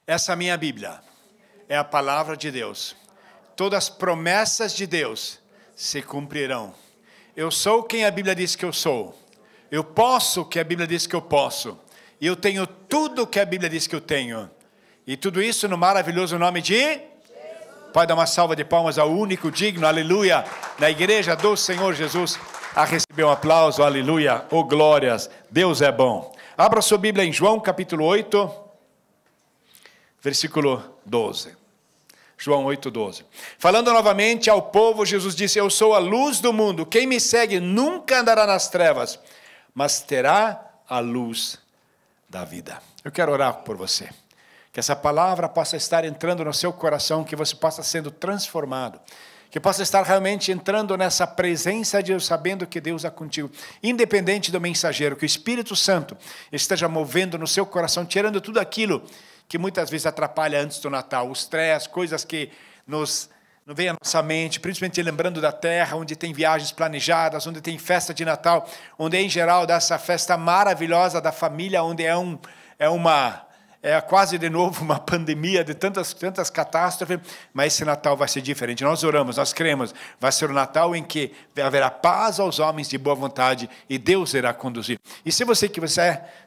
Essa minha Bíblia é a palavra de Deus. Todas as promessas de Deus se cumprirão. Eu sou quem a Bíblia diz que eu sou. Eu posso o que a Bíblia diz que eu posso. E eu tenho tudo o que a Bíblia diz que eu tenho. E tudo isso no maravilhoso nome de Jesus. Pode dar uma salva de palmas ao único digno, aleluia, na igreja do Senhor Jesus. A receber um aplauso, aleluia, oh glórias, Deus é bom. Abra sua Bíblia em João capítulo 8, versículo 12. João 8, 12. Falando novamente ao povo, Jesus disse: eu sou a luz do mundo, quem me segue nunca andará nas trevas, mas terá a luz da vida. Eu quero orar por você, que essa palavra possa estar entrando no seu coração, que você possa sendo transformado, que possa estar realmente entrando nessa presença de Deus, sabendo que Deus é contigo, independente do mensageiro, que o Espírito Santo esteja movendo no seu coração, tirando tudo aquilo que muitas vezes atrapalha antes do Natal, os stress, coisas que não vem à nossa mente, principalmente lembrando da terra, onde tem viagens planejadas, onde tem festa de Natal, onde em geral dessa festa maravilhosa da família, onde é quase de novo uma pandemia de tantas catástrofes, mas esse Natal vai ser diferente. Nós oramos, nós cremos, vai ser um Natal em que haverá paz aos homens de boa vontade e Deus irá conduzir. E se você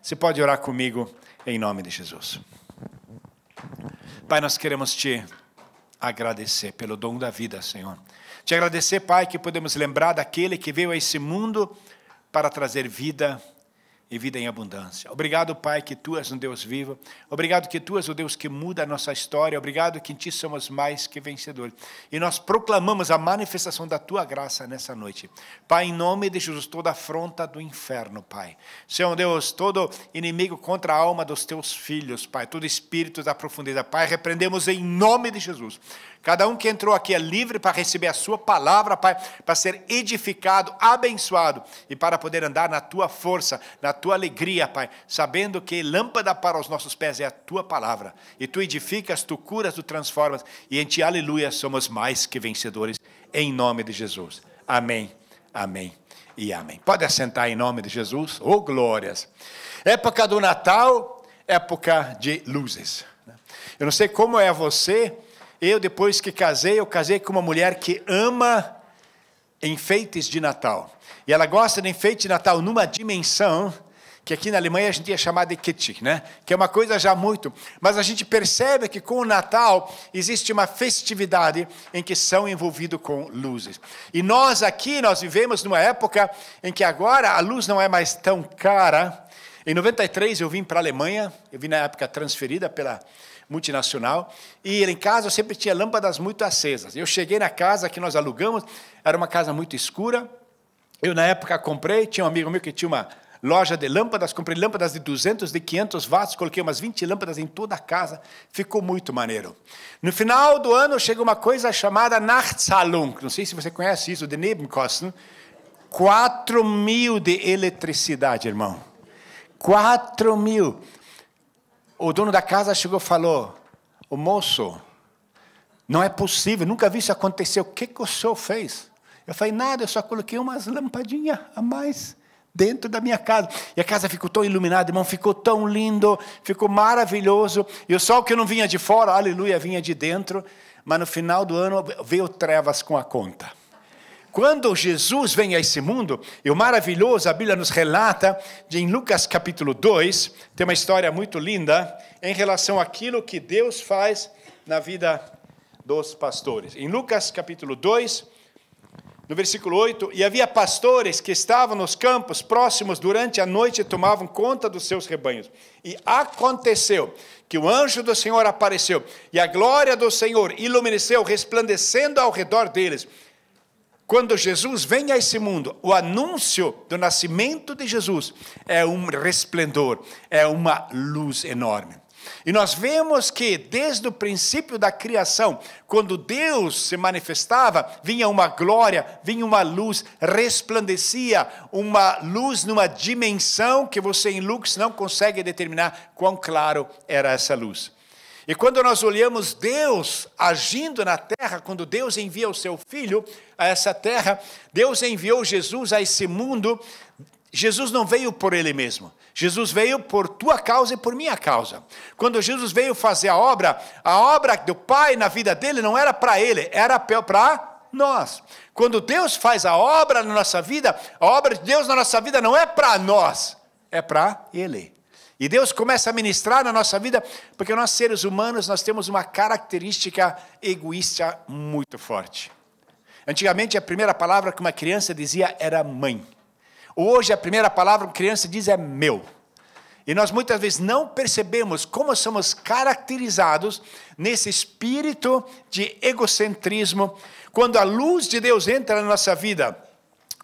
você pode orar comigo em nome de Jesus. Pai, nós queremos te agradecer pelo dom da vida, Senhor. Te agradecer, Pai, que podemos lembrar daquele que veio a esse mundo para trazer vida e vida em abundância. Obrigado, Pai, que Tu és um Deus vivo. Obrigado que Tu és o Deus que muda a nossa história. Obrigado que em Ti somos mais que vencedores. E nós proclamamos a manifestação da Tua graça nessa noite. Pai, em nome de Jesus, toda afronta do inferno, Pai. Senhor Deus, todo inimigo contra a alma dos Teus filhos, Pai. Todo espírito da profundidade, Pai, repreendemos em nome de Jesus. Cada um que entrou aqui é livre para receber a sua palavra, Pai, para ser edificado, abençoado e para poder andar na Tua força, na Tua alegria, Pai, sabendo que lâmpada para os nossos pés é a Tua palavra. E Tu edificas, Tu curas, Tu transformas e em Ti, aleluia, somos mais que vencedores, em nome de Jesus. Amém, amém e amém. Pode assentar em nome de Jesus. Oh, glórias. Época do Natal, época de luzes. Eu não sei como é você. Eu, depois que casei, eu casei com uma mulher que ama enfeites de Natal. E ela gosta de enfeite de Natal numa dimensão que aqui na Alemanha a gente ia chamar de kitsch, né? Que é uma coisa já muito. Mas a gente percebe que com o Natal existe uma festividade em que são envolvidos com luzes. E nós aqui, nós vivemos numa época em que agora a luz não é mais tão cara. Em 93 eu vim para a Alemanha, eu vim na época transferida pela multinacional, e em casa eu sempre tinha lâmpadas muito acesas. Eu cheguei na casa que nós alugamos, era uma casa muito escura. Eu na época comprei, tinha um amigo meu que tinha uma loja de lâmpadas, comprei lâmpadas de 200, de 500 watts, coloquei umas 20 lâmpadas em toda a casa, ficou muito maneiro. No final do ano chega uma coisa chamada Nachtzahlung, não sei se você conhece isso, de Nebenkosten, 4.000 de eletricidade, irmão. 4.000. O dono da casa chegou e falou: o moço, não é possível, nunca vi isso acontecer, o que o senhor fez? Eu falei: nada, eu só coloquei umas lampadinhas a mais dentro da minha casa. E a casa ficou tão iluminada, irmão, ficou tão lindo, ficou maravilhoso. E o sol que não vinha de fora, aleluia, vinha de dentro. Mas no final do ano veio trevas com a conta. Quando Jesus vem a esse mundo, e o maravilhoso, a Bíblia nos relata, em Lucas capítulo 2, tem uma história muito linda, em relação àquilo que Deus faz na vida dos pastores. Em Lucas capítulo 2, no versículo 8, e havia pastores que estavam nos campos próximos durante a noite e tomavam conta dos seus rebanhos. E aconteceu que o anjo do Senhor apareceu, e a glória do Senhor iluminou, resplandecendo ao redor deles. Quando Jesus vem a esse mundo, o anúncio do nascimento de Jesus é um resplendor, é uma luz enorme. E nós vemos que desde o princípio da criação, quando Deus se manifestava, vinha uma glória, vinha uma luz, resplandecia uma luz numa dimensão que você em Lucas não consegue determinar quão claro era essa luz. E quando nós olhamos Deus agindo na terra, quando Deus envia o seu Filho a essa terra, Deus enviou Jesus a esse mundo Jesus não veio por ele mesmo. Jesus veio por tua causa e por minha causa. Quando Jesus veio fazer a obra do Pai na vida dele não era para ele, era para nós. Quando Deus faz a obra na nossa vida, a obra de Deus na nossa vida não é para nós, é para ele. E Deus começa a ministrar na nossa vida, porque nós seres humanos, nós temos uma característica egoísta muito forte. Antigamente a primeira palavra que uma criança dizia era mãe. Hoje a primeira palavra que a criança diz é meu. E nós muitas vezes não percebemos como somos caracterizados nesse espírito de egocentrismo. Quando a luz de Deus entra na nossa vida,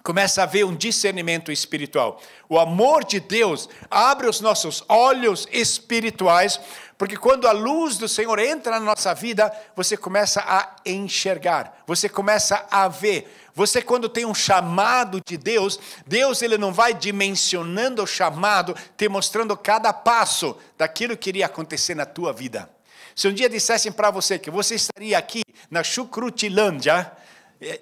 começa a haver um discernimento espiritual. O amor de Deus abre os nossos olhos espirituais, porque quando a luz do Senhor entra na nossa vida, você começa a enxergar, você começa a ver. Você, quando tem um chamado de Deus, Deus ele não vai dimensionando o chamado, te mostrando cada passo daquilo que iria acontecer na tua vida. Se um dia dissessem para você que você estaria aqui na Chucrutilândia,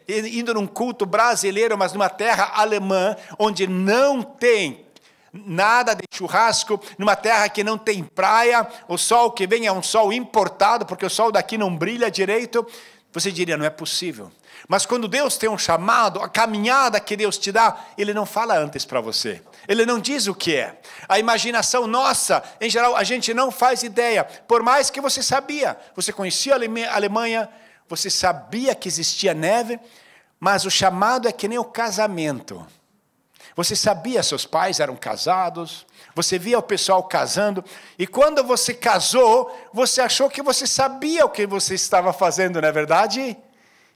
indo num culto brasileiro, mas numa terra alemã, onde não tem nada de churrasco, numa terra que não tem praia, o sol que vem é um sol importado, porque o sol daqui não brilha direito, você diria, não é possível. Mas quando Deus tem um chamado, a caminhada que Deus te dá, Ele não fala antes para você. Ele não diz o que é. A imaginação nossa, em geral, a gente não faz ideia. Por mais que você sabia, você conhecia a Alemanha, você sabia que existia neve, mas o chamado é que nem o casamento. Você sabia, seus pais eram casados, você via o pessoal casando, e quando você casou, você achou que você sabia o que você estava fazendo, não é verdade?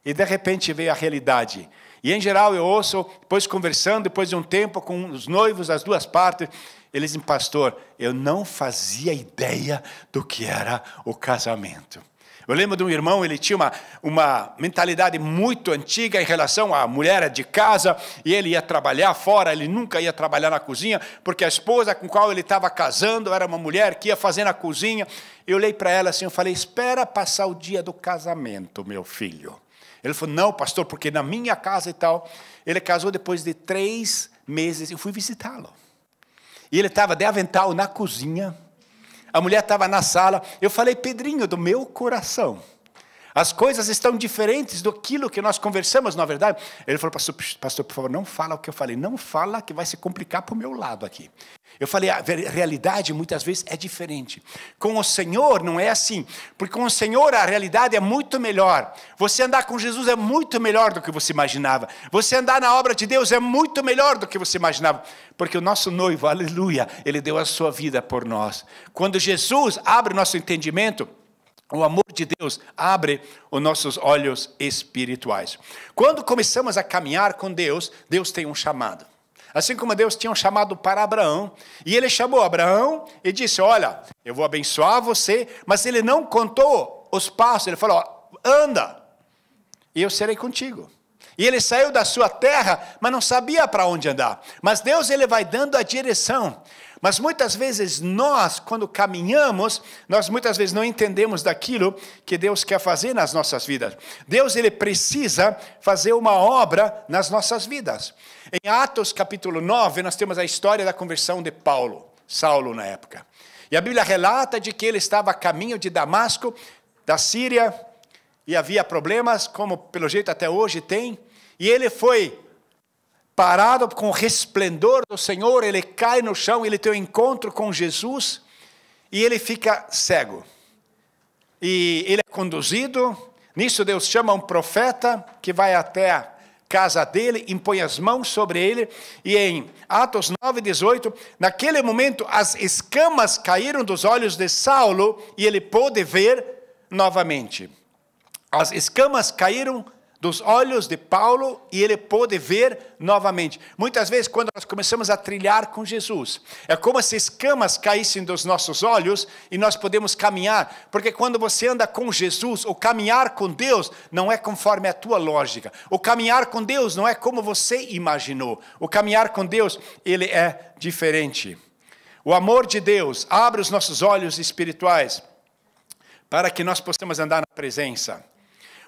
E de repente veio a realidade. E em geral eu ouço, depois conversando, depois de um tempo com os noivos das duas partes, eles dizem, pastor, eu não fazia ideia do que era o casamento. Eu lembro de um irmão, ele tinha uma mentalidade muito antiga em relação à mulher de casa, e ele ia trabalhar fora, ele nunca ia trabalhar na cozinha, porque a esposa com a qual ele estava casando era uma mulher que ia fazer na cozinha. Eu olhei para ela assim, eu falei, espera passar o dia do casamento, meu filho. Ele falou, não, pastor, porque na minha casa e tal. Ele casou depois de 3 meses, eu fui visitá-lo. E ele estava de avental na cozinha, a mulher estava na sala. Eu falei, Pedrinho, do meu coração, as coisas estão diferentes daquilo que nós conversamos, na verdade. Ele falou, pastor, por favor, não fala o que eu falei. Não fala que vai se complicar para o meu lado aqui. Eu falei, a realidade muitas vezes é diferente. Com o Senhor não é assim. Porque com o Senhor a realidade é muito melhor. Você andar com Jesus é muito melhor do que você imaginava. Você andar na obra de Deus é muito melhor do que você imaginava. Porque o nosso noivo, aleluia, ele deu a sua vida por nós. Quando Jesus abre o nosso entendimento, o amor de Deus abre os nossos olhos espirituais. Quando começamos a caminhar com Deus, Deus tem um chamado. Assim como Deus tinha um chamado para Abraão, e ele chamou Abraão e disse, olha, eu vou abençoar você, mas ele não contou os passos, ele falou, anda, e eu serei contigo. E ele saiu da sua terra, mas não sabia para onde andar. Mas Deus, ele vai dando a direção. Mas muitas vezes nós, quando caminhamos, nós muitas vezes não entendemos daquilo que Deus quer fazer nas nossas vidas. Deus, ele precisa fazer uma obra nas nossas vidas. Em Atos capítulo 9, nós temos a história da conversão de Saulo na época. E a Bíblia relata de que ele estava a caminho de Damasco, da Síria, e havia problemas, como pelo jeito até hoje tem, e ele foi parado com o resplendor do Senhor, ele cai no chão, ele tem um encontro com Jesus, e ele fica cego. E ele é conduzido, nisso Deus chama um profeta, que vai até a casa dele, impõe as mãos sobre ele, e em Atos 9:18, naquele momento as escamas caíram dos olhos de Saulo, e ele pôde ver novamente. As escamas caíram dos olhos de Paulo e ele pôde ver novamente. Muitas vezes, quando nós começamos a trilhar com Jesus, é como se escamas caíssem dos nossos olhos e nós podemos caminhar. Porque quando você anda com Jesus, o caminhar com Deus não é conforme a tua lógica. O caminhar com Deus não é como você imaginou. O caminhar com Deus, ele é diferente. O amor de Deus abre os nossos olhos espirituais para que nós possamos andar na presença.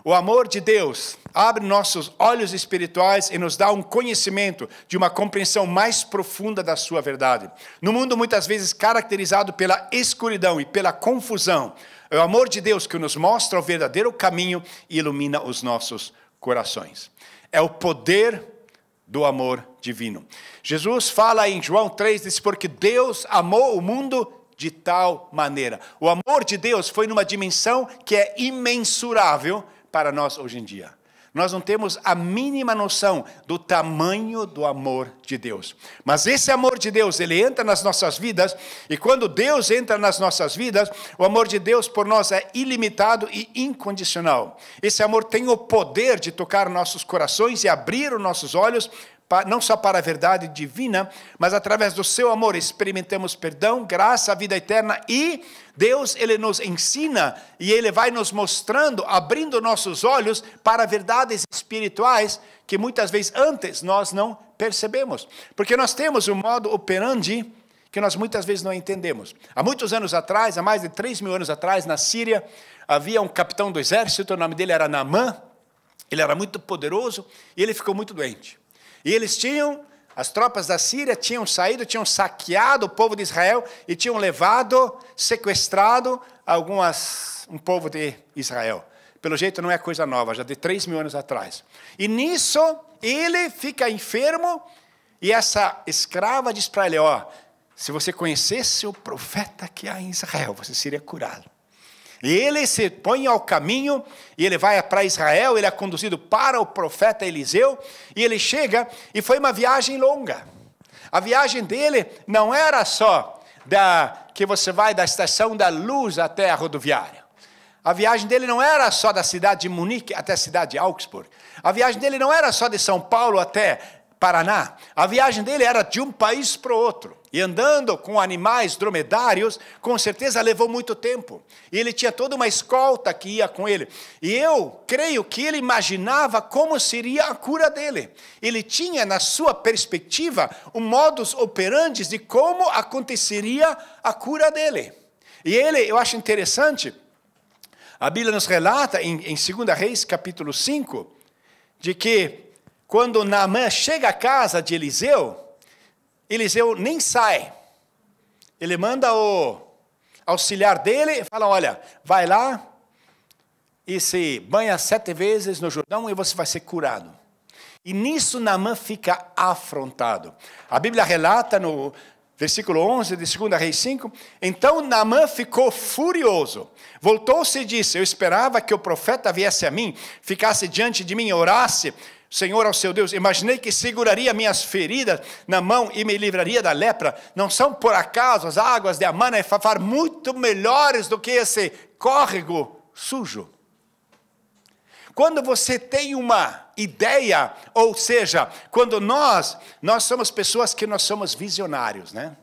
O amor de Deus abre nossos olhos espirituais e nos dá um conhecimento de uma compreensão mais profunda da sua verdade. No mundo muitas vezes caracterizado pela escuridão e pela confusão, é o amor de Deus que nos mostra o verdadeiro caminho e ilumina os nossos corações. É o poder do amor divino. Jesus fala em João 3, diz, porque Deus amou o mundo de tal maneira. O amor de Deus foi numa dimensão que é imensurável para nós hoje em dia. Nós não temos a mínima noção do tamanho do amor de Deus. Mas esse amor de Deus, ele entra nas nossas vidas, e quando Deus entra nas nossas vidas, o amor de Deus por nós é ilimitado e incondicional. Esse amor tem o poder de tocar nossos corações e abrir os nossos olhos, não só para a verdade divina, mas através do seu amor experimentamos perdão, graça, vida eterna, e Deus, ele nos ensina e ele vai nos mostrando, abrindo nossos olhos para verdades espirituais que muitas vezes antes nós não percebemos. Porque nós temos um modo operandi que nós muitas vezes não entendemos. Há muitos anos atrás, há mais de 3.000 anos atrás, na Síria, havia um capitão do exército, o nome dele era Naamã, ele era muito poderoso e ele ficou muito doente. E as tropas da Síria tinham saído, tinham saqueado o povo de Israel e tinham levado, sequestrado um povo de Israel. Pelo jeito não é coisa nova, já de 3.000 anos atrás. E nisso ele fica enfermo e essa escrava diz para ele, se você conhecesse o profeta que há em Israel, você seria curado. E ele se põe ao caminho, e ele vai para Israel, ele é conduzido para o profeta Eliseu, e ele chega, e foi uma viagem longa. A viagem dele não era só que você vai da Estação da Luz até a rodoviária. A viagem dele não era só da cidade de Munique até a cidade de Augsburg. A viagem dele não era só de São Paulo até Paraná. A viagem dele era de um país para o outro. E andando com animais dromedários, com certeza levou muito tempo. E ele tinha toda uma escolta que ia com ele. E eu creio que ele imaginava como seria a cura dele. Ele tinha, na sua perspectiva, um modus operandi de como aconteceria a cura dele. E eu acho interessante, a Bíblia nos relata, em 2 Reis, capítulo 5, de que quando Naamã chega à casa de Eliseu nem sai. Ele manda o auxiliar dele e fala, olha, vai lá e se banha 7 vezes no Jordão e você vai ser curado. E nisso Naamã fica afrontado. A Bíblia relata no versículo 11 de 2 Reis 5, então Naamã ficou furioso. Voltou-se e disse, eu esperava que o profeta viesse a mim, ficasse diante de mim e orasse, Senhor ao seu Deus, imaginei que seguraria minhas feridas na mão e me livraria da lepra. Não são por acaso as águas de Amana e Fafar muito melhores do que esse córrego sujo? Quando você tem uma ideia, ou seja, quando nós somos pessoas que nós somos visionários, né?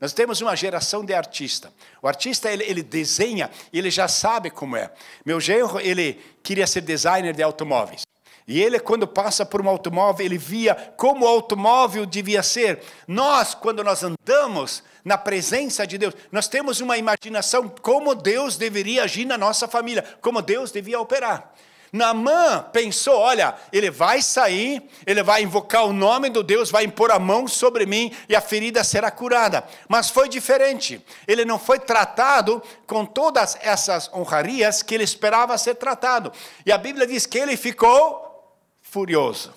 Nós temos uma geração de artistas. O artista, ele desenha, e ele já sabe como é. Meu genro, ele queria ser designer de automóveis. E ele, quando passa por um automóvel, ele via como o automóvel devia ser. Nós, quando nós andamos na presença de Deus, nós temos uma imaginação como Deus deveria agir na nossa família, como Deus devia operar. Naamã pensou, olha, ele vai sair, ele vai invocar o nome do Deus, vai impor a mão sobre mim e a ferida será curada. Mas foi diferente. Ele não foi tratado com todas essas honrarias que ele esperava ser tratado. E a Bíblia diz que ele ficou furioso.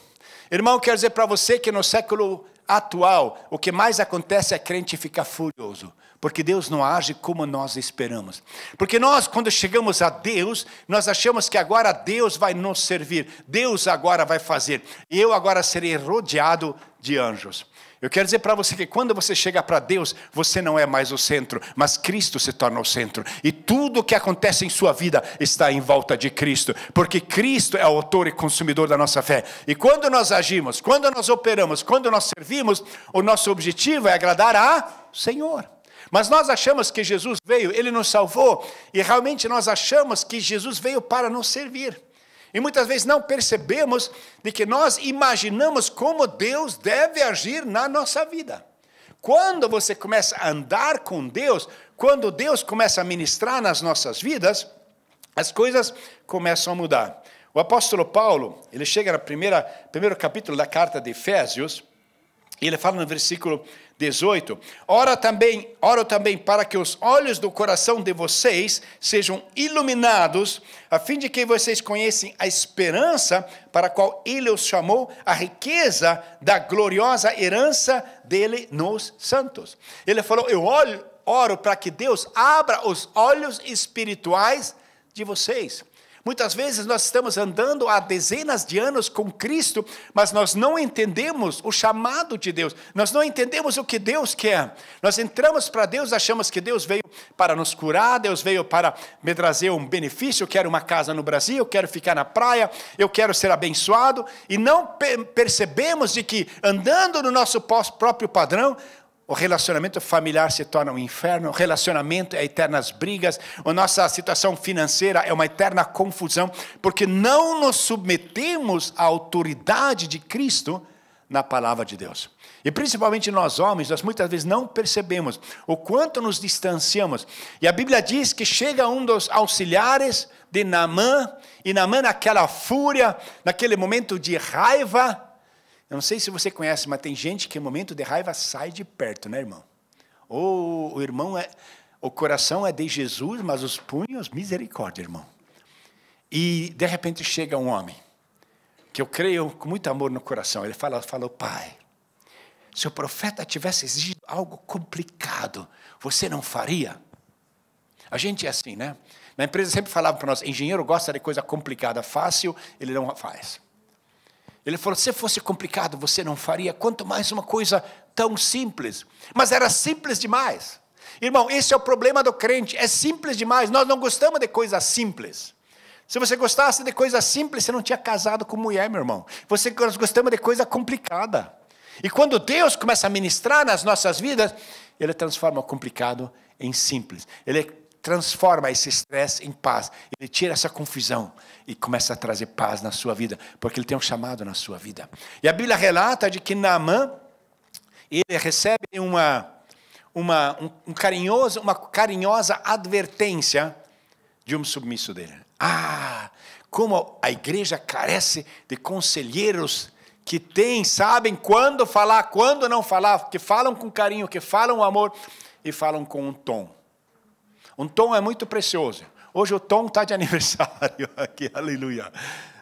Irmão, quero dizer para você que no século atual, o que mais acontece é crente ficar furioso. Porque Deus não age como nós esperamos. Porque nós, quando chegamos a Deus, nós achamos que agora Deus vai nos servir. Deus agora vai fazer. E eu agora serei rodeado de anjos. Eu quero dizer para você que quando você chega para Deus, você não é mais o centro, mas Cristo se torna o centro. E tudo o que acontece em sua vida está em volta de Cristo. Porque Cristo é o autor e consumidor da nossa fé. E quando nós agimos, quando nós operamos, quando nós servimos, o nosso objetivo é agradar ao Senhor. Mas nós achamos que Jesus veio, Ele nos salvou, e realmente nós achamos que Jesus veio para nos servir. E muitas vezes não percebemos de que nós imaginamos como Deus deve agir na nossa vida. Quando você começa a andar com Deus, quando Deus começa a ministrar nas nossas vidas, as coisas começam a mudar. O apóstolo Paulo, ele chega no primeiro capítulo da carta de Efésios, e ele fala no versículo 18, oro também para que os olhos do coração de vocês sejam iluminados, a fim de que vocês conheçam a esperança para a qual ele os chamou, a riqueza da gloriosa herança dele nos santos. Ele falou, eu oro para que Deus abra os olhos espirituais de vocês. Muitas vezes nós estamos andando há dezenas de anos com Cristo, mas nós não entendemos o chamado de Deus, nós não entendemos o que Deus quer. Nós entramos para Deus, achamos que Deus veio para nos curar, Deus veio para me trazer um benefício, eu quero uma casa no Brasil, eu quero ficar na praia, eu quero ser abençoado, e não percebemos de que andando no nosso próprio padrão, o relacionamento familiar se torna um inferno, o relacionamento é eternas brigas, a nossa situação financeira é uma eterna confusão, porque não nos submetemos à autoridade de Cristo na palavra de Deus. E principalmente nós homens, nós muitas vezes não percebemos o quanto nos distanciamos. E a Bíblia diz que chega um dos auxiliares de Naamã, e Naamã naquela fúria, naquele momento de raiva. Eu não sei se você conhece, mas tem gente que no momento de raiva sai de perto, né, irmão? Ou o irmão o coração é de Jesus, mas os punhos, misericórdia, irmão. E de repente chega um homem, que eu creio com muito amor no coração, ele falou, pai, se o profeta tivesse exigido algo complicado, você não faria? A gente é assim, né? Na empresa sempre falava para nós, engenheiro gosta de coisa complicada, fácil, ele não faz. Ele falou, se fosse complicado, você não faria, quanto mais uma coisa tão simples. Mas era simples demais. Irmão, esse é o problema do crente, é simples demais, nós não gostamos de coisas simples. Se você gostasse de coisa simples, você não tinha casado com mulher, meu irmão. Nós gostamos de coisa complicada. E quando Deus começa a ministrar nas nossas vidas, Ele transforma o complicado em simples. Ele transforma esse estresse em paz. Ele tira essa confusão e começa a trazer paz na sua vida, porque Ele tem um chamado na sua vida. E a Bíblia relata de que Naamã, ele recebe uma carinhosa advertência de um submisso dele. Como a igreja carece de conselheiros que sabem quando falar, quando não falar, que falam com carinho, que falam amor e falam com um tom. Um tom é muito precioso. Hoje o Tom está de aniversário aqui, aleluia.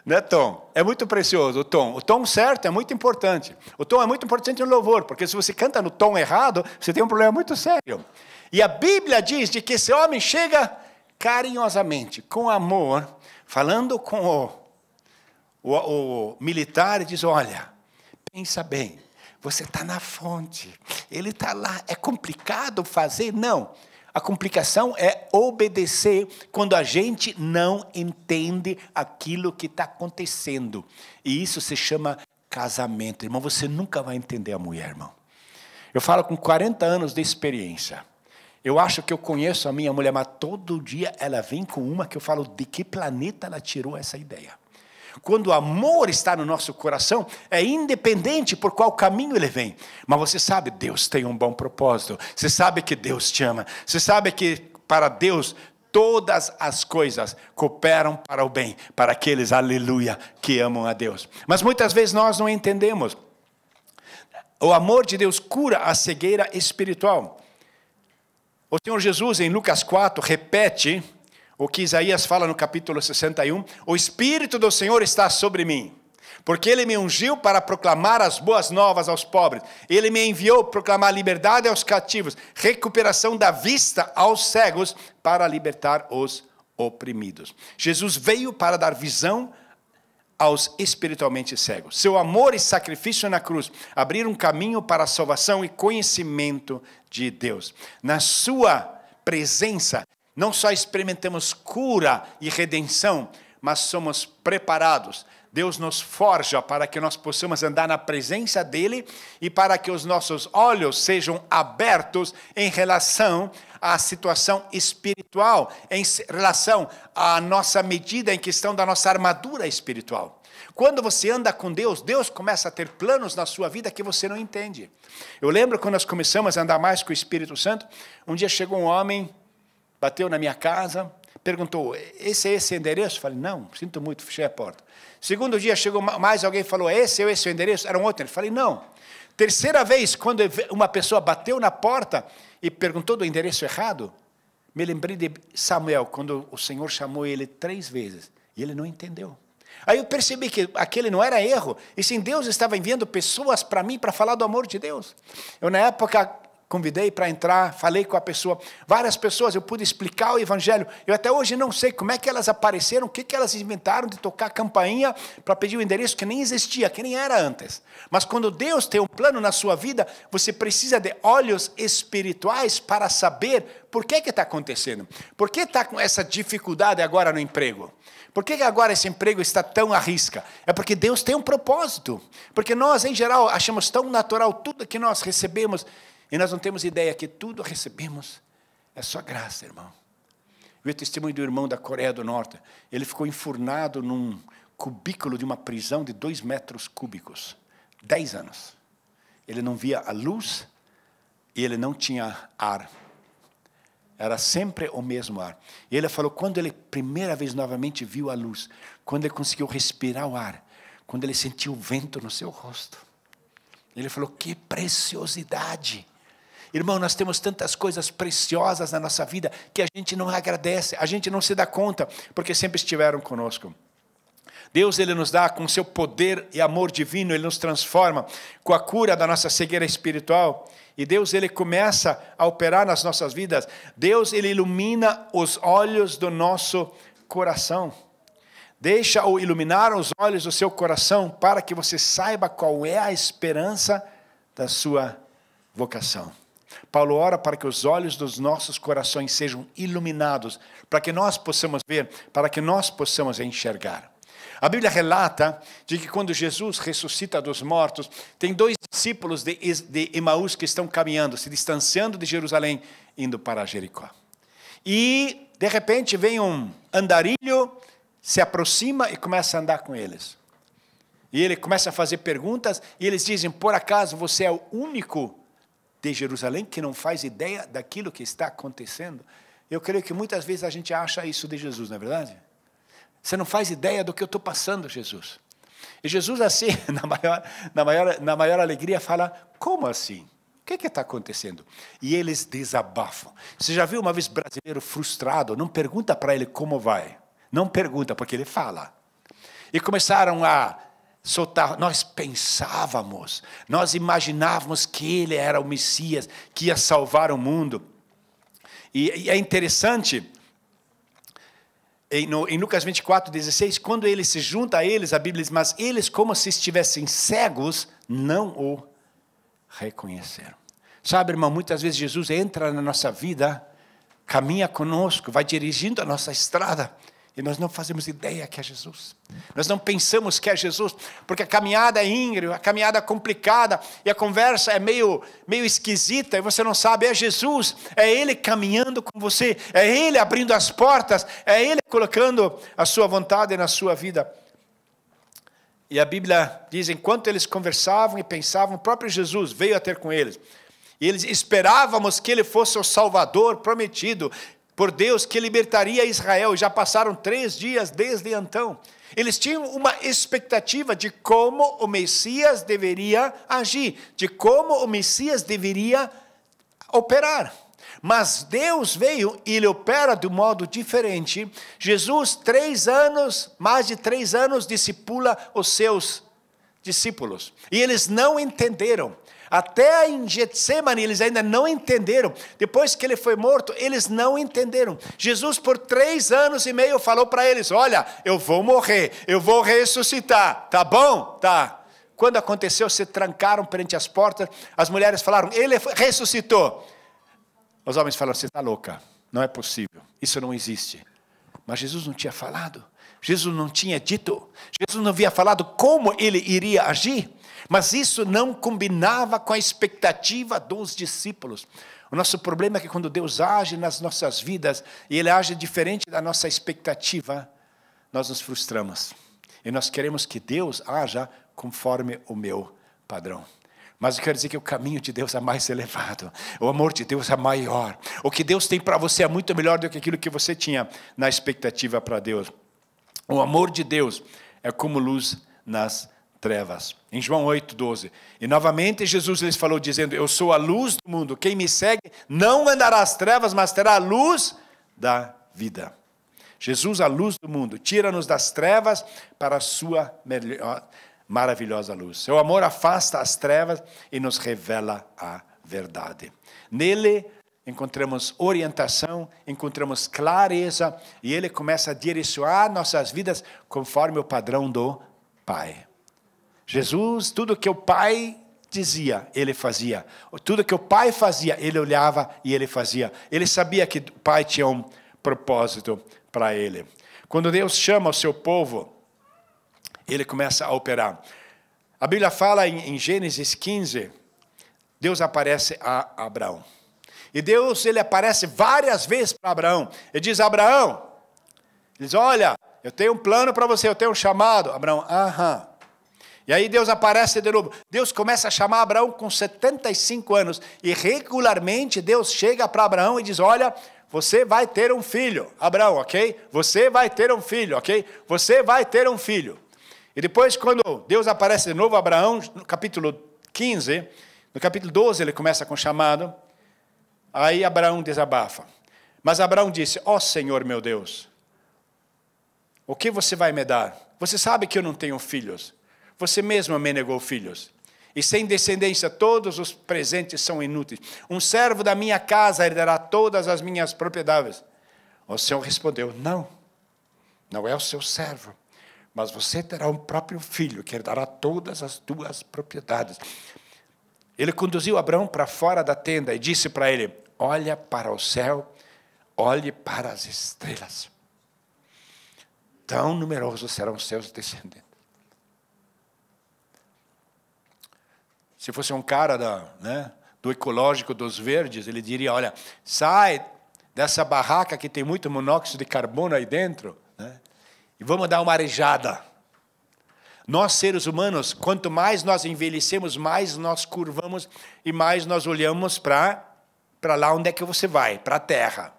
Né, Tom? É muito precioso o tom. O tom certo é muito importante. O tom é muito importante no louvor, porque se você canta no tom errado, você tem um problema muito sério. E a Bíblia diz de que esse homem chega carinhosamente, com amor, falando com o militar e diz, olha, pensa bem, você está na fonte, ele está lá, é complicado fazer? Não. A complicação é obedecer quando a gente não entende aquilo que está acontecendo. E isso se chama casamento. Irmão, você nunca vai entender a mulher, irmão. Eu falo com 40 anos de experiência. Eu acho que eu conheço a minha mulher, mas todo dia ela vem com uma que eu falo, de que planeta ela tirou essa ideia? Quando o amor está no nosso coração, é independente por qual caminho ele vem. Mas você sabe, Deus tem um bom propósito. Você sabe que Deus te ama. Você sabe que para Deus todas as coisas cooperam para o bem, para aqueles, aleluia, que amam a Deus. Mas muitas vezes nós não entendemos. O amor de Deus cura a cegueira espiritual. O Senhor Jesus, em Lucas 4, repete o que Isaías fala no capítulo 61, o Espírito do Senhor está sobre mim, porque Ele me ungiu para proclamar as boas novas aos pobres. Ele me enviou proclamar liberdade aos cativos, recuperação da vista aos cegos, para libertar os oprimidos. Jesus veio para dar visão aos espiritualmente cegos. Seu amor e sacrifício na cruz abriram um caminho para a salvação e conhecimento de Deus. Na sua presença, não só experimentamos cura e redenção, mas somos preparados. Deus nos forja para que nós possamos andar na presença dEle e para que os nossos olhos sejam abertos em relação à situação espiritual, em relação à nossa medida em questão da nossa armadura espiritual. Quando você anda com Deus, Deus começa a ter planos na sua vida que você não entende. Eu lembro quando nós começamos a andar mais com o Espírito Santo, um dia chegou um homem, bateu na minha casa, perguntou, esse endereço? Eu falei, não, sinto muito, fechei a porta. Segundo dia, chegou mais alguém e falou, esse é o endereço? Era um outro. Eu falei, não. Terceira vez, quando uma pessoa bateu na porta e perguntou do endereço errado, me lembrei de Samuel, quando o Senhor chamou ele 3 vezes, e ele não entendeu. Aí eu percebi que aquele não era erro, e sim, Deus estava enviando pessoas para mim para falar do amor de Deus. Eu, na época, convidei para entrar, falei com a pessoa, várias pessoas, eu pude explicar o Evangelho. Eu até hoje não sei como é que elas apareceram, o que elas inventaram de tocar campainha para pedir o endereço que nem existia, que nem era antes. Mas quando Deus tem um plano na sua vida, você precisa de olhos espirituais para saber por que está acontecendo. Por que está com essa dificuldade agora no emprego? Por que agora esse emprego está tão à risca? É porque Deus tem um propósito. Porque nós, em geral, achamos tão natural tudo que nós recebemos, e nós não temos ideia que tudo recebemos é só graça, irmão. Eu vi o testemunho do irmão da Coreia do Norte. Ele ficou enfurnado num cubículo de uma prisão de 2 metros cúbicos. 10 anos. Ele não via a luz e ele não tinha ar. Era sempre o mesmo ar. E ele falou, quando ele, primeira vez novamente, viu a luz, quando ele conseguiu respirar o ar, quando ele sentiu o vento no seu rosto, ele falou, que preciosidade. Irmão, nós temos tantas coisas preciosas na nossa vida que a gente não agradece, a gente não se dá conta, porque sempre estiveram conosco. Deus, Ele nos dá com seu poder e amor divino, Ele nos transforma com a cura da nossa cegueira espiritual. E Deus, Ele começa a operar nas nossas vidas. Deus, Ele ilumina os olhos do nosso coração. Deixa-o iluminar os olhos do seu coração para que você saiba qual é a esperança da sua vocação. Paulo ora para que os olhos dos nossos corações sejam iluminados, para que nós possamos ver, para que nós possamos enxergar. A Bíblia relata de que quando Jesus ressuscita dos mortos, tem 2 discípulos de Emaús que estão caminhando, se distanciando de Jerusalém, indo para Jericó. E, de repente, vem um andarilho, se aproxima e começa a andar com eles. E ele começa a fazer perguntas, e eles dizem, por acaso você é o único de Jerusalém que não faz ideia daquilo que está acontecendo? Eu creio que muitas vezes a gente acha isso de Jesus, não é verdade? Você não faz ideia do que eu estou passando, Jesus. E Jesus, assim, na maior alegria, fala, como assim? O que está acontecendo? E eles desabafam. Você já viu uma vez brasileiro frustrado? Não pergunta para ele como vai. Não pergunta, porque ele fala. E começaram a soltar. Nós pensávamos, nós imaginávamos que ele era o Messias, que ia salvar o mundo. E é interessante, em Lucas 24:16, quando ele se junta a eles, a Bíblia diz, mas eles, como se estivessem cegos, não o reconheceram. Sabe, irmão, muitas vezes Jesus entra na nossa vida, caminha conosco, vai dirigindo a nossa estrada, e nós não fazemos ideia que é Jesus. Nós não pensamos que é Jesus, porque a caminhada é íngreme, a caminhada é complicada, e a conversa é meio esquisita, e você não sabe, é Jesus, é Ele caminhando com você, é Ele abrindo as portas, é Ele colocando a sua vontade na sua vida. E a Bíblia diz, enquanto eles conversavam e pensavam, o próprio Jesus veio a ter com eles. E eles esperávamos que Ele fosse o Salvador prometido por Deus, que libertaria Israel. E já passaram 3 dias desde então. Eles tinham uma expectativa de como o Messias deveria agir, de como o Messias deveria operar. Mas Deus veio e Ele opera de um modo diferente. Jesus, 3 anos, mais de 3 anos, discipula os seus discípulos. E eles não entenderam. Até em Getsemane eles ainda não entenderam. Depois que ele foi morto, eles não entenderam. Jesus por 3 anos e meio falou para eles, olha, eu vou morrer, eu vou ressuscitar, tá bom? Tá. Quando aconteceu, se trancaram perante as portas, as mulheres falaram, ele ressuscitou. Os homens falaram, você está louca, não é possível, isso não existe. Mas Jesus não tinha falado, Jesus não tinha dito, Jesus não havia falado como ele iria agir. Mas isso não combinava com a expectativa dos discípulos. O nosso problema é que quando Deus age nas nossas vidas, e Ele age diferente da nossa expectativa, nós nos frustramos. E nós queremos que Deus haja conforme o meu padrão. Mas eu quero dizer que o caminho de Deus é mais elevado. O amor de Deus é maior. O que Deus tem para você é muito melhor do que aquilo que você tinha na expectativa para Deus. O amor de Deus é como luz nas trevas. Em João 8:12. E novamente Jesus lhes falou dizendo: eu sou a luz do mundo. Quem me segue não andará às trevas, mas terá a luz da vida. Jesus, a luz do mundo, tira-nos das trevas para a sua maravilhosa luz. Seu amor afasta as trevas e nos revela a verdade. Nele encontramos orientação, encontramos clareza, e Ele começa a direcionar nossas vidas conforme o padrão do Pai. Jesus, tudo que o Pai dizia, Ele fazia. Tudo que o Pai fazia, Ele olhava e Ele fazia. Ele sabia que o Pai tinha um propósito para Ele. Quando Deus chama o seu povo, Ele começa a operar. A Bíblia fala em Gênesis 15, Deus aparece a Abraão. E Deus, Ele aparece várias vezes para Abraão. Ele diz: Abraão, ele diz: olha, eu tenho um plano para você, eu tenho um chamado. Abraão, aham. E aí Deus aparece de novo. Deus começa a chamar Abraão com 75 anos. E regularmente Deus chega para Abraão e diz: olha, você vai ter um filho. Abraão, ok? Você vai ter um filho, ok? Você vai ter um filho. E depois, quando Deus aparece de novo a Abraão, no capítulo 15, no capítulo 12 ele começa com o chamado. Aí Abraão desabafa. Mas Abraão disse: ó Senhor meu Deus, o que você vai me dar? Você sabe que eu não tenho filhos. Você mesmo me negou filhos. E sem descendência todos os presentes são inúteis. Um servo da minha casa herdará todas as minhas propriedades. O Senhor respondeu: não, não é o seu servo, mas você terá um próprio filho que herdará todas as tuas propriedades. Ele conduziu Abraão para fora da tenda e disse para ele: olha para o céu, olhe para as estrelas. Tão numerosos serão seus descendentes. Se fosse um cara do ecológico dos verdes, ele diria: olha, sai dessa barraca que tem muito monóxido de carbono aí dentro, né, e vamos dar uma arejada. Nós, seres humanos, quanto mais nós envelhecemos, mais nós curvamos e mais nós olhamos para lá onde é que você vai, para a terra.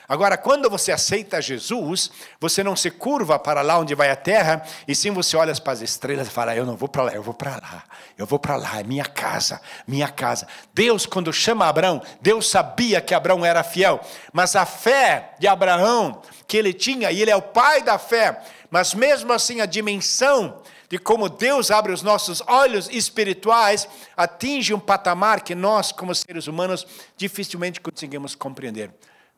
Agora, quando você aceita Jesus, você não se curva para lá onde vai a terra, e sim você olha para as estrelas e fala: eu não vou para lá, eu vou para lá. Eu vou para lá, é minha casa, minha casa. Deus, quando chama Abraão, Deus sabia que Abraão era fiel, mas a fé de Abraão que ele tinha, e ele é o pai da fé, mas mesmo assim a dimensão de como Deus abre os nossos olhos espirituais atinge um patamar que nós, como seres humanos, dificilmente conseguimos compreender.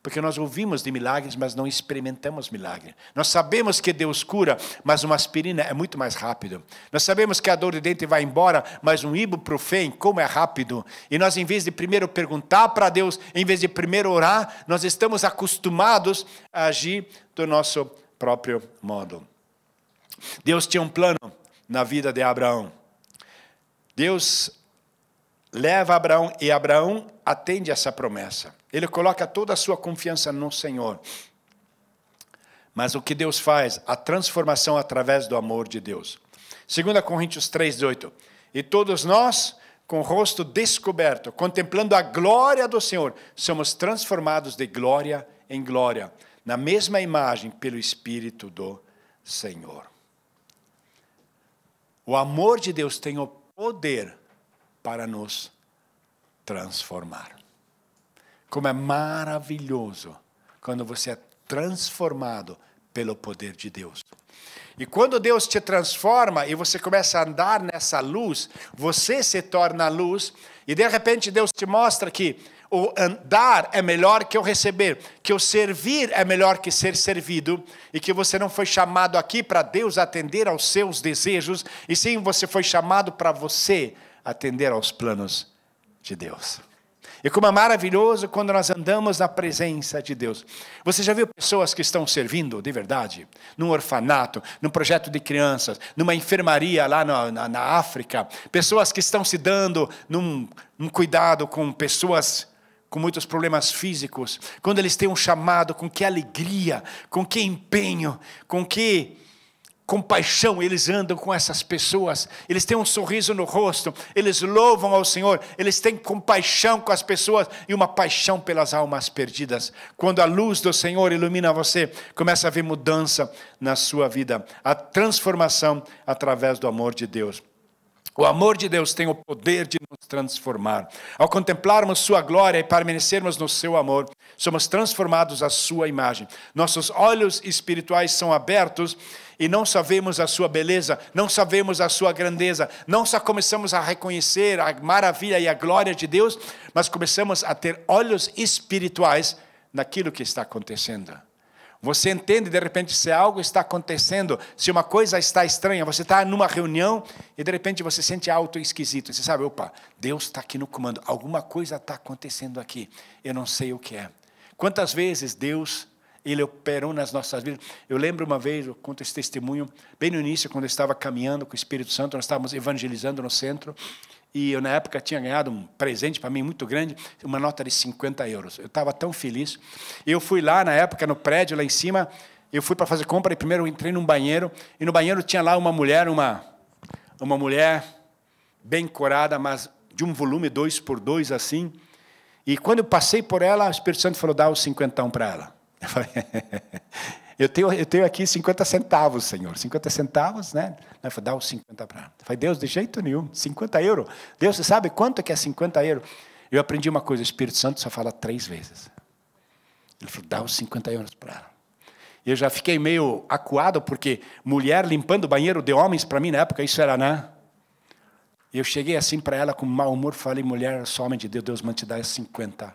Porque nós ouvimos de milagres, mas não experimentamos milagre. Nós sabemos que Deus cura, mas uma aspirina é muito mais rápido. Nós sabemos que a dor de dente vai embora, mas um ibuprofeno, como é rápido. E nós, em vez de primeiro perguntar para Deus, em vez de primeiro orar, nós estamos acostumados a agir do nosso próprio modo. Deus tinha um plano na vida de Abraão. Deus leva Abraão e Abraão atende essa promessa. Ele coloca toda a sua confiança no Senhor. Mas o que Deus faz? A transformação através do amor de Deus. 2 Coríntios 3:8. E todos nós, com o rosto descoberto, contemplando a glória do Senhor, somos transformados de glória em glória, na mesma imagem pelo Espírito do Senhor. O amor de Deus tem o poder para nos transformar. Como é maravilhoso quando você é transformado pelo poder de Deus. E quando Deus te transforma e você começa a andar nessa luz, você se torna a luz, e de repente Deus te mostra que o dar é melhor que o receber, que o servir é melhor que ser servido, e que você não foi chamado aqui para Deus atender aos seus desejos, e sim você foi chamado para você atender aos planos de Deus. E como é maravilhoso quando nós andamos na presença de Deus. Você já viu pessoas que estão servindo de verdade? Num orfanato, num projeto de crianças, numa enfermaria lá na África. Pessoas que estão se dando num cuidado com pessoas com muitos problemas físicos. Quando eles têm um chamado, com que alegria, com que empenho, com que compaixão, eles andam com essas pessoas, eles têm um sorriso no rosto, eles louvam ao Senhor, eles têm compaixão com as pessoas e uma paixão pelas almas perdidas. Quando a luz do Senhor ilumina você, começa a haver mudança na sua vida, a transformação através do amor de Deus. O amor de Deus tem o poder de nos transformar. Ao contemplarmos sua glória e permanecermos no seu amor, somos transformados à sua imagem. Nossos olhos espirituais são abertos e não só vemos a sua beleza, não só vemos a sua grandeza, não só começamos a reconhecer a maravilha e a glória de Deus, mas começamos a ter olhos espirituais naquilo que está acontecendo. Você entende de repente se algo está acontecendo, se uma coisa está estranha, você está numa reunião e de repente você sente algo esquisito. Você sabe, opa, Deus está aqui no comando, alguma coisa está acontecendo aqui, eu não sei o que é. Quantas vezes Deus, Ele operou nas nossas vidas. Eu lembro uma vez, eu conto esse testemunho, bem no início, quando eu estava caminhando com o Espírito Santo, nós estávamos evangelizando no centro, e eu na época tinha ganhado um presente para mim muito grande, uma nota de 50 euros. Eu estava tão feliz. Eu fui lá na época, no prédio, lá em cima, eu fui para fazer compra, e primeiro eu entrei num banheiro, e no banheiro tinha lá uma mulher bem corada, mas de um volume 2x2 assim, e quando eu passei por ela, o Espírito Santo falou, dá os 50 para ela. Eu falei, eu tenho aqui 50 centavos, Senhor. 50 centavos, né? Ele falou, dá os 50 para ela. Eu falei, Deus, de jeito nenhum. 50 euros. Deus, você sabe quanto que é 50 euros? Eu aprendi uma coisa, o Espírito Santo só fala 3 vezes. Ele falou, dá os 50 euros para ela. Eu já fiquei meio acuado, porque mulher limpando o banheiro de homens, para mim, na época, isso era, né? Eu cheguei assim para ela, com mau humor, falei, mulher, eu sou homem de Deus, Deus manda te dar 50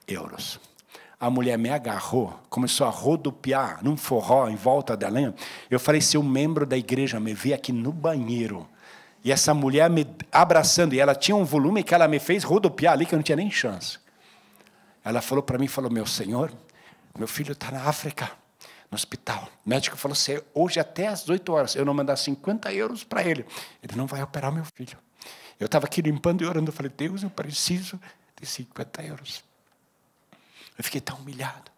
euros. A mulher me agarrou, começou a rodopiar num forró em volta da lenha. Eu falei, se um membro da igreja me vê aqui no banheiro, e essa mulher me abraçando, e ela tinha um volume que ela me fez rodopiar ali, que eu não tinha nem chance. Ela falou para mim, meu Senhor, meu filho está na África, no hospital. O médico falou, se hoje até às 8 horas eu não mandar 50 euros para ele não vai operar meu filho. Eu estava aqui limpando e orando, eu falei, Deus, eu preciso de 50 euros. Eu fiquei tão humilhado.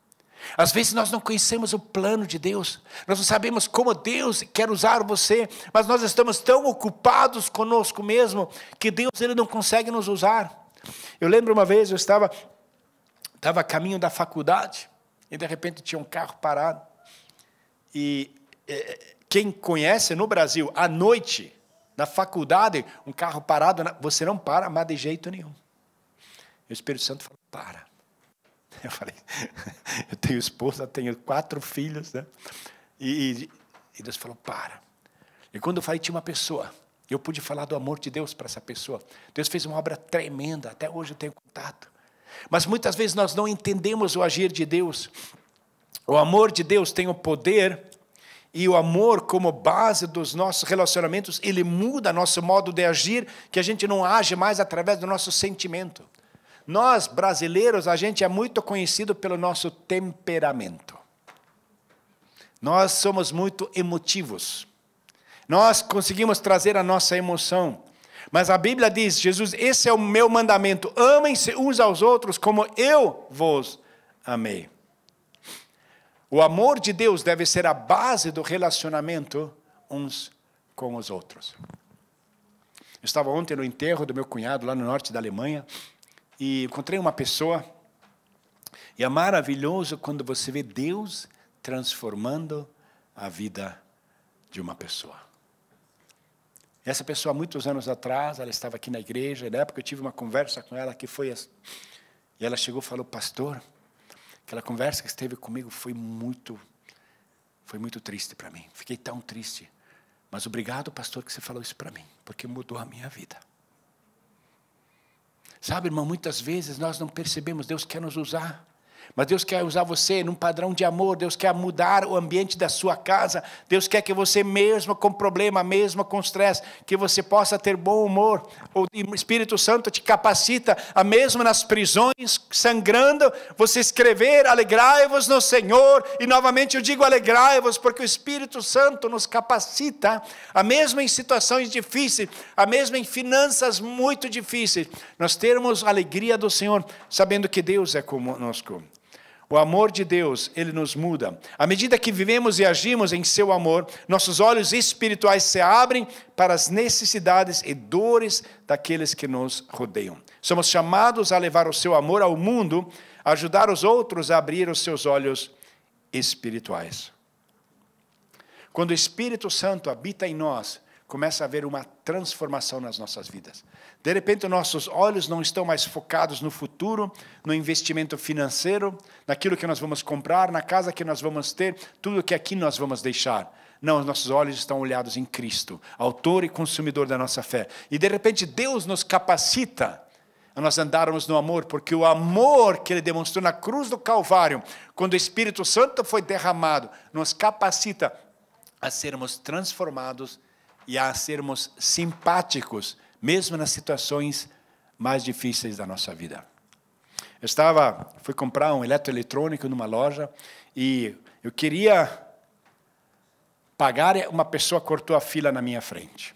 Às vezes nós não conhecemos o plano de Deus, nós não sabemos como Deus quer usar você, mas nós estamos tão ocupados conosco mesmo, que Deus Ele não consegue nos usar. Eu lembro uma vez, eu estava a caminho da faculdade, e de repente tinha um carro parado, e quem conhece no Brasil, à noite, na faculdade, um carro parado, você não para, mas de jeito nenhum. E o Espírito Santo falou, para. Eu falei, eu tenho esposa, tenho 4 filhos, né? E Deus falou, para. E quando eu falei, tinha uma pessoa, eu pude falar do amor de Deus para essa pessoa. Deus fez uma obra tremenda, até hoje eu tenho contato. Mas muitas vezes nós não entendemos o agir de Deus. O amor de Deus tem o poder, e o amor como base dos nossos relacionamentos, ele muda nosso modo de agir, que a gente não age mais através do nosso sentimento. Nós, brasileiros, a gente é muito conhecido pelo nosso temperamento. Nós somos muito emotivos. Nós conseguimos trazer a nossa emoção. Mas a Bíblia diz, Jesus, esse é o meu mandamento, amem-se uns aos outros como eu vos amei. O amor de Deus deve ser a base do relacionamento uns com os outros. Eu estava ontem no enterro do meu cunhado, lá no norte da Alemanha, e encontrei uma pessoa, e é maravilhoso quando você vê Deus transformando a vida de uma pessoa. Essa pessoa, muitos anos atrás, ela estava aqui na igreja, e na época eu tive uma conversa com ela, que foi assim, e ela chegou e falou, pastor, aquela conversa que esteve comigo foi muito triste para mim, fiquei tão triste, mas obrigado, pastor, que você falou isso para mim, porque mudou a minha vida. Sabe, irmão, muitas vezes nós não percebemos, Deus quer nos usar. Mas Deus quer usar você num padrão de amor, Deus quer mudar o ambiente da sua casa, Deus quer que você mesmo com problema, mesmo com estresse, que você possa ter bom humor. O Espírito Santo te capacita a mesmo nas prisões, sangrando, você escrever, alegrai-vos no Senhor, e novamente eu digo alegrai-vos, porque o Espírito Santo nos capacita, a mesmo em situações difíceis, a mesmo em finanças muito difíceis, nós termos a alegria do Senhor, sabendo que Deus é conosco. O amor de Deus, ele nos muda. À medida que vivemos e agimos em seu amor, nossos olhos espirituais se abrem para as necessidades e dores daqueles que nos rodeiam. Somos chamados a levar o seu amor ao mundo, a ajudar os outros a abrir os seus olhos espirituais. Quando o Espírito Santo habita em nós, começa a haver uma transformação nas nossas vidas. De repente, nossos olhos não estão mais focados no futuro, no investimento financeiro, naquilo que nós vamos comprar, na casa que nós vamos ter, tudo que aqui nós vamos deixar. Não, os nossos olhos estão olhados em Cristo, autor e consumidor da nossa fé. E de repente, Deus nos capacita a nós andarmos no amor, porque o amor que Ele demonstrou na cruz do Calvário, quando o Espírito Santo foi derramado, nos capacita a sermos transformados e a sermos simpáticos, mesmo nas situações mais difíceis da nossa vida. Fui comprar um eletroeletrônico numa loja e eu queria pagar, uma pessoa cortou a fila na minha frente.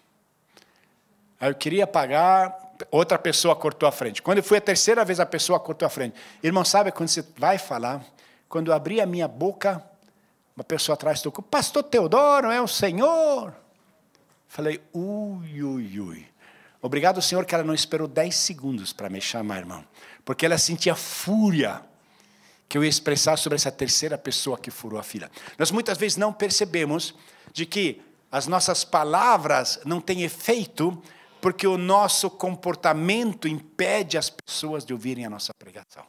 Aí eu queria pagar, outra pessoa cortou a frente. Quando eu fui a terceira vez, a pessoa cortou a frente. Irmão, sabe quando você vai falar? Quando eu abri a minha boca, uma pessoa atrás tocou, pastor Teodoro, é o Senhor? Falei, ui. Obrigado, Senhor, que ela não esperou 10 segundos para me chamar, irmão. Porque ela sentia fúria que eu ia expressar sobre essa terceira pessoa que furou a fila. Nós muitas vezes não percebemos de que as nossas palavras não têm efeito porque o nosso comportamento impede as pessoas de ouvirem a nossa pregação.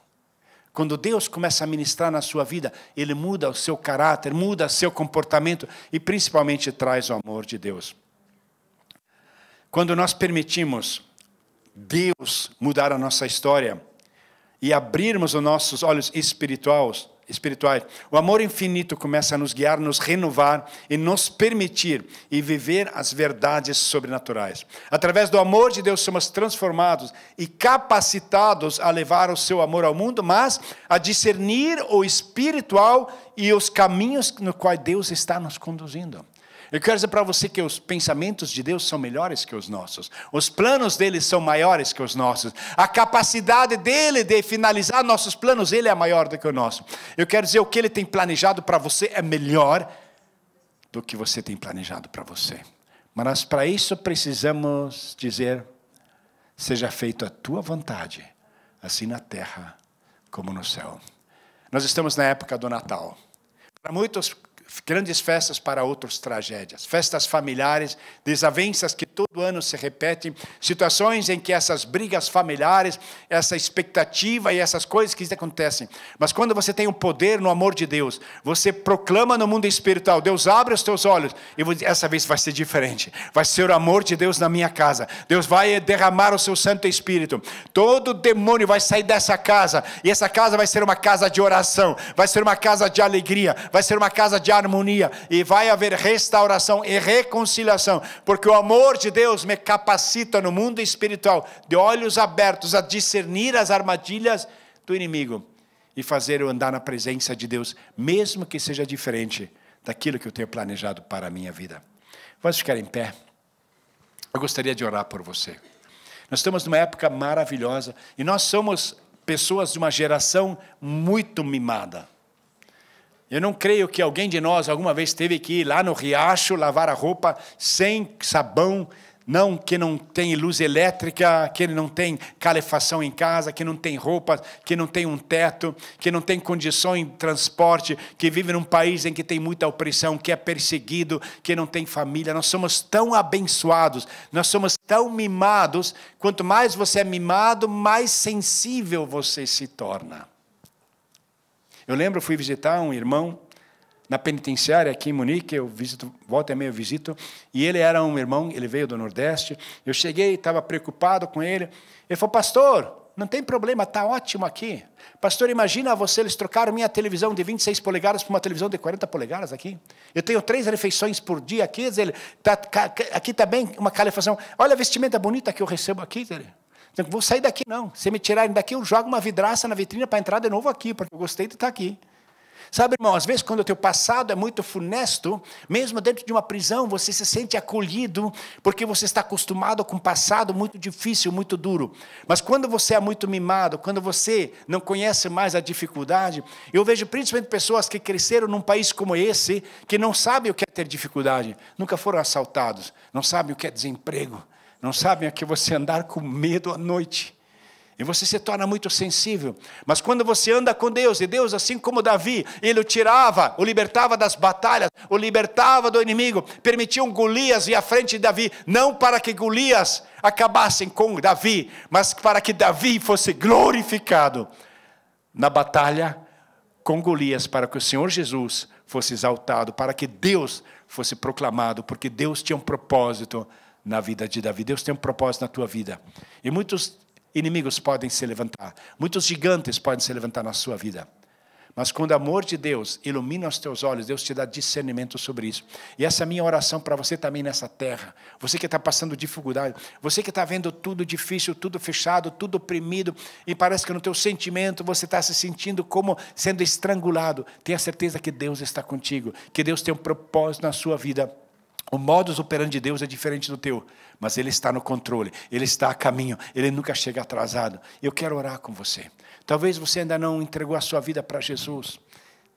Quando Deus começa a ministrar na sua vida, Ele muda o seu caráter, muda o seu comportamento e principalmente traz o amor de Deus. Quando nós permitimos Deus mudar a nossa história e abrirmos os nossos olhos espirituais, o amor infinito começa a nos guiar, nos renovar e nos permitir e viver as verdades sobrenaturais. Através do amor de Deus somos transformados e capacitados a levar o seu amor ao mundo, mas a discernir o espiritual e os caminhos no quais Deus está nos conduzindo. Eu quero dizer para você que os pensamentos de Deus são melhores que os nossos. Os planos dele são maiores que os nossos. A capacidade dele de finalizar nossos planos, ele é maior do que o nosso. Eu quero dizer, o que ele tem planejado para você é melhor do que você tem planejado para você. Mas para isso precisamos dizer, seja feita a tua vontade, assim na terra como no céu. Nós estamos na época do Natal. Para muitos, grandes festas, para outros tragédias, festas familiares, desavenças que todo ano se repetem, situações em que essas brigas familiares, essa expectativa e essas coisas que acontecem. Mas quando você tem o poder no amor de Deus, você proclama no mundo espiritual, Deus abre os teus olhos, e essa vez vai ser diferente, vai ser o amor de Deus na minha casa, Deus vai derramar o seu Santo Espírito, todo demônio vai sair dessa casa, e essa casa vai ser uma casa de oração, vai ser uma casa de alegria, vai ser uma casa de harmonia, e vai haver restauração e reconciliação, porque o amor de Deus me capacita no mundo espiritual, de olhos abertos a discernir as armadilhas do inimigo, e fazer eu andar na presença de Deus, mesmo que seja diferente daquilo que eu tenho planejado para a minha vida. Vamos ficar em pé? Eu gostaria de orar por você. Nós estamos numa época maravilhosa, e nós somos pessoas de uma geração muito mimada. Eu não creio que alguém de nós alguma vez teve que ir lá no riacho lavar a roupa sem sabão, que não tem luz elétrica, que não tem calefação em casa, que não tem roupa, que não tem um teto, que não tem condições de transporte, que vive num país em que tem muita opressão, que é perseguido, que não tem família. Nós somos tão abençoados, nós somos tão mimados. Quanto mais você é mimado, mais sensível você se torna. Eu lembro, fui visitar um irmão na penitenciária aqui em Munique, eu visito, volta e meia eu visito, e ele era um irmão, ele veio do Nordeste, eu cheguei, estava preocupado com ele, ele falou, pastor, não tem problema, está ótimo aqui. Pastor, imagina você, eles trocaram minha televisão de 26 polegadas por uma televisão de 40 polegadas aqui. Eu tenho 3 refeições por dia aqui, aqui está bem uma calefação, olha a vestimenta bonita que eu recebo aqui, então, vou sair daqui não, se me tirarem daqui eu jogo uma vidraça na vitrine para entrar de novo aqui, porque eu gostei de estar aqui. Sabe, irmão, às vezes quando o teu passado é muito funesto, mesmo dentro de uma prisão, você se sente acolhido, porque você está acostumado com um passado muito difícil, muito duro. Mas quando você é muito mimado, quando você não conhece mais a dificuldade, eu vejo principalmente pessoas que cresceram num país como esse, que não sabem o que é ter dificuldade, nunca foram assaltados, não sabem o que é desemprego, não sabem o que é você andar com medo à noite. E você se torna muito sensível. Mas quando você anda com Deus, e Deus, assim como Davi, Ele o tirava, o libertava das batalhas, o libertava do inimigo, permitia um Golias ir à frente de Davi, não para que Golias acabassem com Davi, mas para que Davi fosse glorificado na batalha com Golias, para que o Senhor Jesus fosse exaltado, para que Deus fosse proclamado, porque Deus tinha um propósito na vida de Davi, Deus tem um propósito na tua vida. E muitos inimigos podem se levantar, muitos gigantes podem se levantar na sua vida, mas quando o amor de Deus ilumina os teus olhos, Deus te dá discernimento sobre isso. E essa é a minha oração para você também nessa terra, você que está passando dificuldade, você que está vendo tudo difícil, tudo fechado, tudo oprimido, e parece que no teu sentimento você está se sentindo como sendo estrangulado, tenha certeza que Deus está contigo, que Deus tem um propósito na sua vida. O modus operandi de Deus é diferente do teu, mas Ele está no controle, Ele está a caminho, Ele nunca chega atrasado. Eu quero orar com você. Talvez você ainda não entregou a sua vida para Jesus.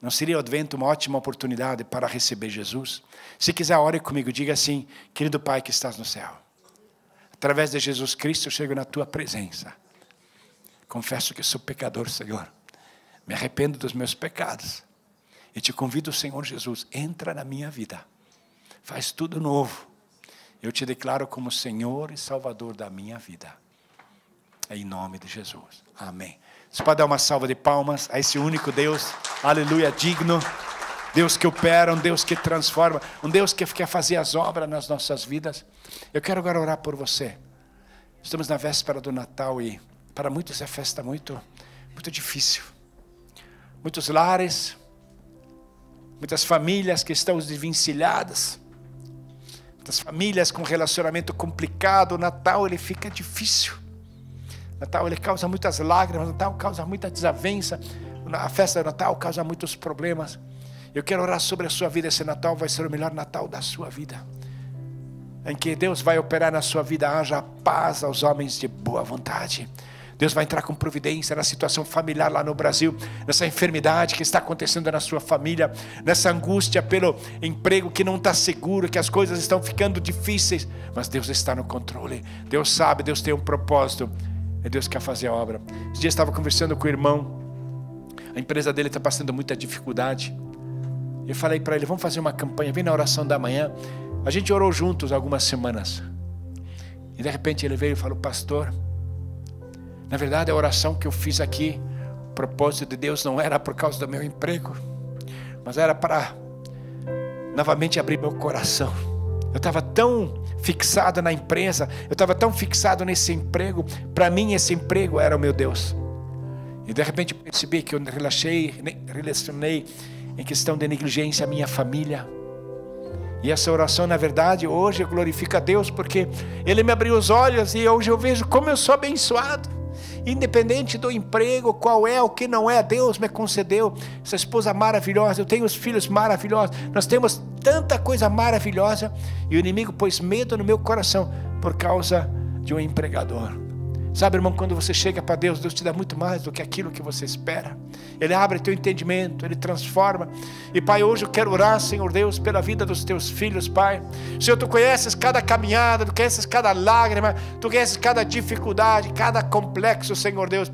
Não seria o advento uma ótima oportunidade para receber Jesus? Se quiser, ore comigo, diga assim: querido Pai que estás no céu, através de Jesus Cristo eu chego na Tua presença. Confesso que sou pecador, Senhor. Me arrependo dos meus pecados. E te convido, Senhor Jesus, entra na minha vida. Faz tudo novo. Eu te declaro como Senhor e Salvador da minha vida. Em nome de Jesus. Amém. Você pode dar uma salva de palmas a esse único Deus, aleluia, digno. Deus que opera, um Deus que transforma, um Deus que quer fazer as obras nas nossas vidas. Eu quero agora orar por você. Estamos na véspera do Natal e para muitos é festa muito difícil. Muitos lares, muitas famílias que estão desvencilhadas. Muitas famílias com relacionamento complicado. O Natal ele fica difícil. O Natal ele causa muitas lágrimas. O Natal causa muita desavença. A festa do Natal causa muitos problemas. Eu quero orar sobre a sua vida. Esse Natal vai ser o melhor Natal da sua vida, em que Deus vai operar na sua vida. Haja paz aos homens de boa vontade. Deus vai entrar com providência na situação familiar lá no Brasil, nessa enfermidade que está acontecendo na sua família, nessa angústia pelo emprego que não está seguro, que as coisas estão ficando difíceis, mas Deus está no controle. Deus sabe, Deus tem um propósito, e Deus quer fazer a obra. Esse dia eu estava conversando com o irmão, a empresa dele está passando muita dificuldade. Eu falei para ele: vamos fazer uma campanha, vem na oração da manhã. A gente orou juntos algumas semanas, e de repente ele veio e falou: pastor, na verdade, a oração que eu fiz aqui, o propósito de Deus não era por causa do meu emprego, mas era para novamente abrir meu coração. Eu estava tão fixado na empresa, eu estava tão fixado nesse emprego. Para mim esse emprego era o meu Deus. E de repente eu percebi que eu relacionei em questão de negligência a minha família. E essa oração, na verdade, hoje eu glorifico a Deus, porque Ele me abriu os olhos e hoje eu vejo como eu sou abençoado. Independente do emprego, qual é, o que não é, Deus me concedeu essa esposa maravilhosa, eu tenho os filhos maravilhosos, nós temos tanta coisa maravilhosa, e o inimigo pôs medo no meu coração por causa de um empregador. Sabe, irmão, quando você chega para Deus, Deus te dá muito mais do que aquilo que você espera. Ele abre teu entendimento, Ele transforma. E Pai, hoje eu quero orar, Senhor Deus, pela vida dos teus filhos, Pai. Senhor, Tu conheces cada caminhada, Tu conheces cada lágrima, Tu conheces cada dificuldade, cada complexo, Senhor Deus.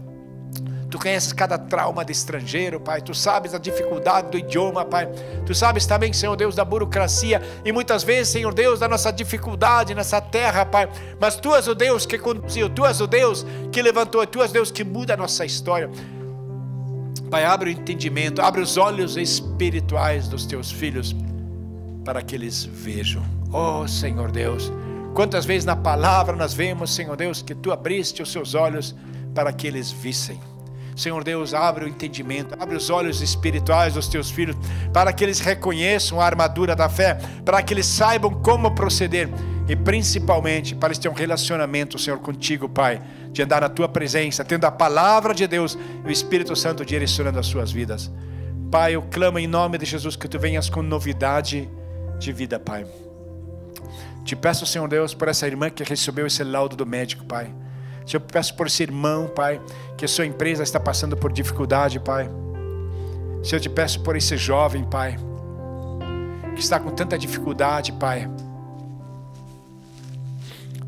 Tu conheces cada trauma de estrangeiro, Pai. Tu sabes a dificuldade do idioma, Pai. Tu sabes também, Senhor Deus, da burocracia. E muitas vezes, Senhor Deus, da nossa dificuldade nessa terra, Pai. Mas Tu és o Deus que conduziu. Tu és o Deus que levantou. Tu és o Deus que muda a nossa história. Pai, abre o entendimento. Abre os olhos espirituais dos Teus filhos, para que eles vejam. Oh, Senhor Deus. Quantas vezes na palavra nós vemos, Senhor Deus, que Tu abriste os seus olhos para que eles vissem. Senhor Deus, abre o entendimento, abre os olhos espirituais dos teus filhos, para que eles reconheçam a armadura da fé, para que eles saibam como proceder, e principalmente para eles terem um relacionamento, Senhor, contigo, Pai, de andar na tua presença, tendo a palavra de Deus e o Espírito Santo direcionando as suas vidas. Pai, eu clamo em nome de Jesus que Tu venhas com novidade de vida, Pai. Te peço, Senhor Deus, por essa irmã que recebeu esse laudo do médico, Pai. Senhor, eu peço por esse irmão, Pai, que a sua empresa está passando por dificuldade, Pai. Senhor, eu te peço por esse jovem, Pai, que está com tanta dificuldade, Pai.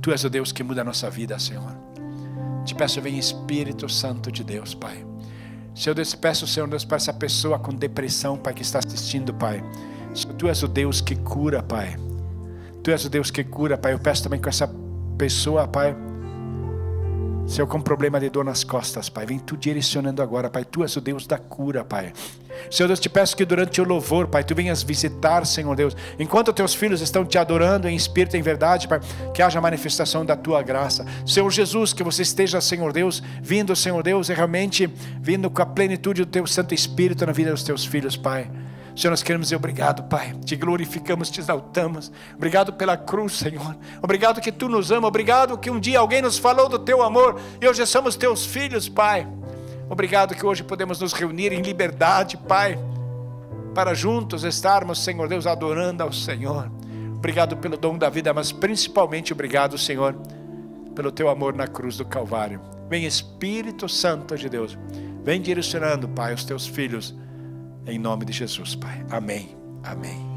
Tu és o Deus que muda a nossa vida, Senhor. Te peço, vem Espírito Santo de Deus, Pai. Senhor Deus, te peço, Senhor Deus, para essa pessoa com depressão, Pai, que está assistindo, Pai. Senhor, Tu és o Deus que cura, Pai. Tu és o Deus que cura, Pai. Eu peço também com essa pessoa, Pai, Senhor, com problema de dor nas costas, Pai, vem Tu direcionando agora, Pai. Tu és o Deus da cura, Pai. Senhor Deus, te peço que durante o louvor, Pai, Tu venhas visitar, Senhor Deus, enquanto Teus filhos estão Te adorando em espírito e em verdade, Pai, que haja manifestação da Tua graça. Senhor Jesus, que Você esteja, Senhor Deus, vindo, Senhor Deus, e realmente vindo com a plenitude do Teu Santo Espírito na vida dos Teus filhos, Pai. Senhor, nós queremos dizer obrigado, Pai. Te glorificamos, Te exaltamos. Obrigado pela cruz, Senhor. Obrigado que Tu nos ama. Obrigado que um dia alguém nos falou do Teu amor e hoje somos Teus filhos, Pai. Obrigado que hoje podemos nos reunir em liberdade, Pai, para juntos estarmos, Senhor Deus, adorando ao Senhor. Obrigado pelo dom da vida, mas principalmente obrigado, Senhor, pelo Teu amor na cruz do Calvário. Vem Espírito Santo de Deus. Vem direcionando, Pai, os Teus filhos. Em nome de Jesus, Pai. Amém. Amém.